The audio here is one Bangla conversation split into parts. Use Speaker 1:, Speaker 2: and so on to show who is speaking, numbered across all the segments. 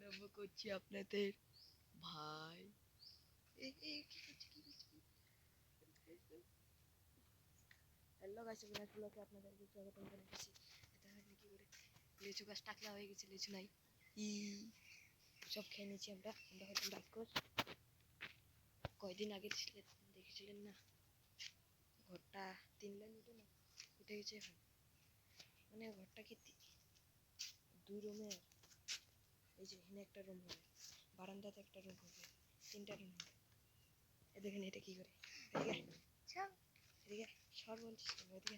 Speaker 1: আরম্ভ করছি আপনাদের ভাই। হ্যালো গাইস, ব্লগে আপনাদেরকে স্বাগতম জানাচ্ছি। দেখেন কি করে লিচু গাছ টাকলা হয়ে গেছে, লিচু নাই, সব খেয়ে নিয়েছি আমরা হয়তো ডাক্তার কয়দিন আগে দেখেছিলেন না, ঘরটা 3 লাইন উঠে গেছে এখন। মানে ঘরটা কি 2 রুমের, এই যে এখানে একটা রুম হবে, বারান্দাতে একটা রুম হবে, 3টা রুম হবে। দেখেন এটা কি করে, এদিকে এদিকে সর বলছিস কেন, এদিকে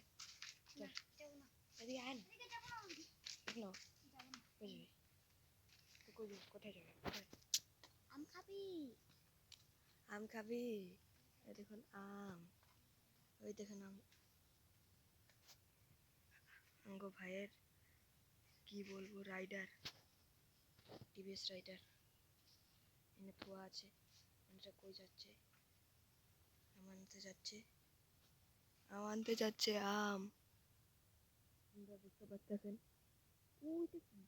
Speaker 1: এদিকে আয় না, কেন বুঝবি কোথায় যাবে,
Speaker 2: আম খাবি?
Speaker 1: আম খাবি? এই দেখুন আম, ওই দেখুন আম। আঙ্গো ভাইয়ের কি বলবো, রাইডার, টিভিএস রাইডার এনে থোয়া আছে। এটা কই যাচ্ছে? আম আনতে যাচ্ছে, আম আনতে যাচ্ছে আম। আপনারা বুঝতে পারতেছেন ওইটা কি,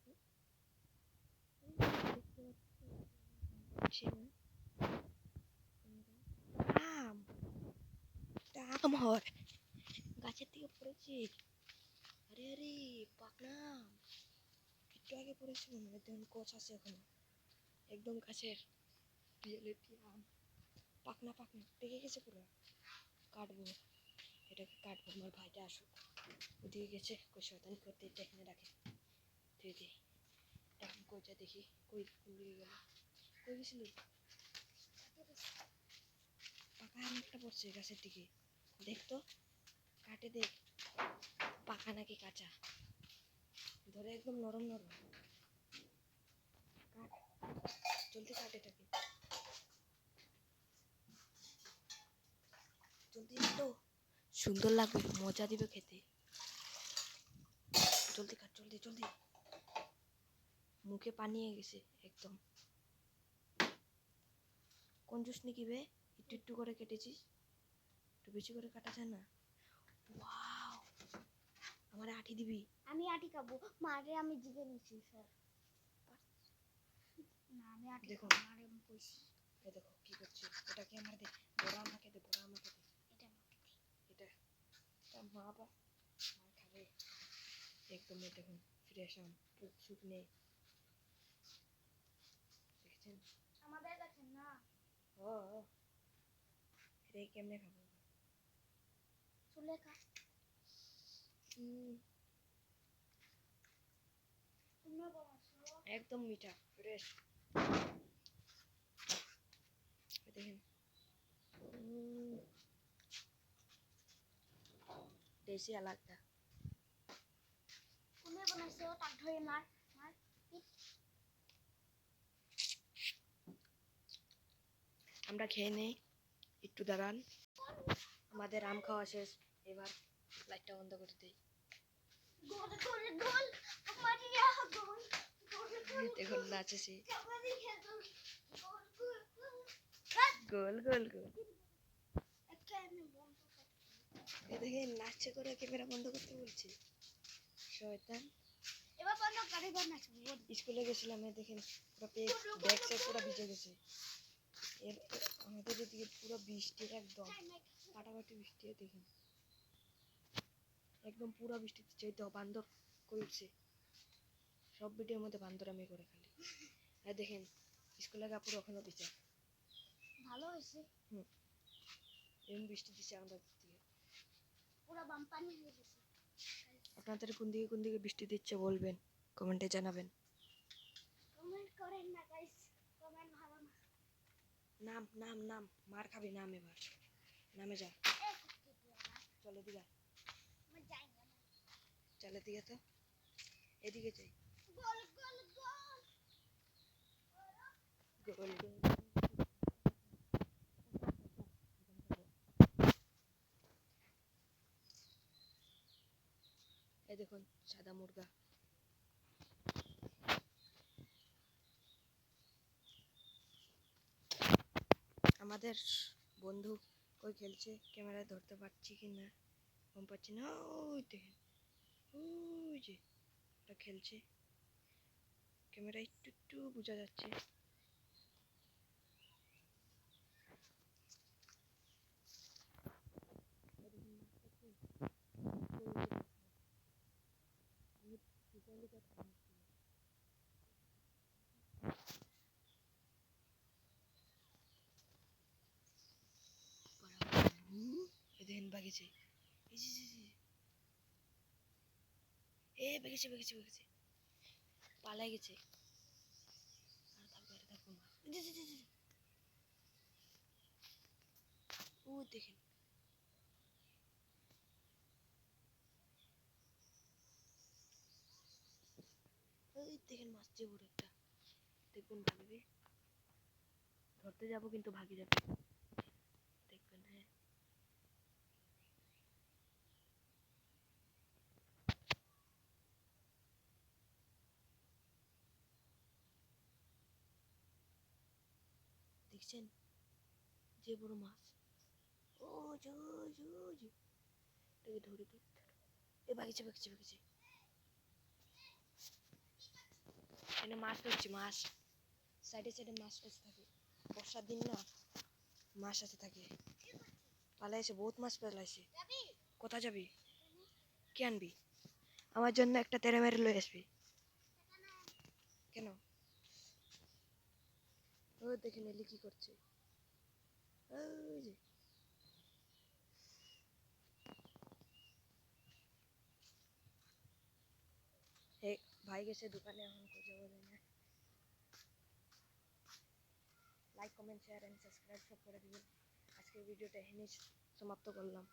Speaker 1: আম, আম হয় গাছের থেকে পড়েছে। আরে আরে পাকনা আম, একটু আগে পড়েছে মনে হয়, দেখুন কচ আছে এখনো, একদম গাছের রিয়েলিটি আম, পাকনা পেকে গেছে পুরো। কাটবো, এটাকে কাটবো, আমার ভাইটা আসুক। ওদিকে গেছে কই শয়তানি করতে, এটা এখানে রাখে দিদি। এখন কইটা দেখি, কই কোন দিকে গেল, কই গেছিলি? পাকা আম একটা পড়ছে গাছের দিকে, দেখতো, কাটে দেখ পাকা নাকি কাঁচা, ধরে একদম নরম নরম, কাট জলদি কাট এটাকে, জলদি তো সুন্দর লাগবে, মজা দিবে খেতে, জলদি কাট, জলদি জলদি, মুখে পানি হয়ে গেছে একদম। কোন জুস নাকি বে, একটু একটু করে কেটেছিস, একটু বেশি করে কাটা যায় না? ওয়াও, আমারে আঠি দিবি?
Speaker 2: আমি আটি খাবো, মারে আমি জিগে নিছি স্যার। না আমি আটি
Speaker 1: দেখো
Speaker 2: মারে আমি কইছি।
Speaker 1: এই দেখো কি করছে, এটাকে আমার দে, বড়া আমাকে দে, বড়া আমাকে দে,
Speaker 2: এটা আমাকে দে,
Speaker 1: এটা মা বা মা খাবে একদম। দেখুন ফ্রেশ আম, পুক সুক নেই, দেখছেন?
Speaker 2: আমাদের কাছে না,
Speaker 1: ও এটাই কেমনে খাবো?
Speaker 2: চুলে খা।
Speaker 1: একদম মিঠা ফ্রেশ, দেখেন দেশি আলাদা।
Speaker 2: কোনে বানাইছো? তাক ধরে মার মার।
Speaker 1: আমরা খেয়ে নেই, একটু দাঁড়ান, আমাদের আম খাওয়া শেষ, এবার লাইটটা বন্ধ করে দিই।
Speaker 2: গোল গোল গোল মারিয়া গোল গোল গোল,
Speaker 1: দেখুন নাচেছি,
Speaker 2: কাবাডি খেল গোল গোল গোল
Speaker 1: গোল গোল গোল।
Speaker 2: একটা এনে বন্ধ কর।
Speaker 1: এই দেখেন নাচছে করে, ক্যামেরা বন্ধ করতে বলছি, শয়তান।
Speaker 2: এবার বন্ধ করে, এবার নাচবো।
Speaker 1: স্কুলে গেছিলাম, দেখেন পুরো ব্যাগ স্যাগ পুরো ভিজে গেছে। এর আমাদের এদিকে পুরো বৃষ্টি, একদম ফাটাফাটি বৃষ্টি, দেখেন একদম পুরো বৃষ্টি দিচ্ছে। এই তো বান্দর কই উঠছে, সব ভিডিওর মধ্যে বান্দর আমি করে খালি। আর দেখেন স্কুলের কাপড় এখনো দিচ্ছে,
Speaker 2: ভালো হয়েছে।
Speaker 1: এরকম বৃষ্টি দিচ্ছে আমাদের দিকে,
Speaker 2: পুরো বাম্পানি হয়ে গেছে।
Speaker 1: আপনাদের কোন দিকে বৃষ্টি দিচ্ছে বলবেন, কমেন্টে জানাবেন।
Speaker 2: কমেন্ট করেন না গাইস, কমেন্ট ভালো না।
Speaker 1: নাম নাম নাম, মার খাবি নাম, এবার নামে যা, চলে দিঘা,
Speaker 2: আমি যাই না।
Speaker 1: চলে দিঘা, তো এদিকে যাই,
Speaker 2: গোল গোল গোল
Speaker 1: গোল গোল। এই দেখুন সাদা মুরগা, আমাদের বন্ধু কই খেলছে, ক্যামেরা ধরতে পারছি কি না গম পাচ্ছি না। ওই দেখেন, ওই যে ওরা খেলছে, ক্যামেরা একটু একটু বোঝা যাচ্ছে। এই দেখেন বাগেছে, এই যে যে, যে। এ বেগেছে বেগেছে বেগেছে, পালাই গেছে। আর থাকবে আর থাকবো না। এই যে যে যে, যে। ও দেখেন, ওই দেখেন মাছ যে বড় একটা, দেখবেন ভাগবে। ধরতে যাব কিন্তু ভাগে যাবে, দেখবেন। হ্যাঁ, দেখছেন যে বড় মাছ। ও জো জো জো, এটাকে ধরে ধরে ধরে। এ বাগেছে বাগেছে বাগেছে। এখানে মাছ ধরছি, মাছ সাইডে সাইডে মাছ টাছ থাকে, বর্ষার দিন না, মাছ আসতে থাকে। পালাইছে, বহুত মাছ পালাইছে।
Speaker 2: যাবি
Speaker 1: কোথা যাবি? কি আনবি? আমার জন্য একটা তেরে মেরে লয়ে আসবি। কেন? ও দেখেন এলি কি করছে, ওই যে। এই ভাই গেছে দোকানে, এখন খুঁজে পাওয়া যায় না। Like comment share and subscribe সব করে দিবেন। আজকের ভিডিওটা এখানেই সমাপ্ত করলাম।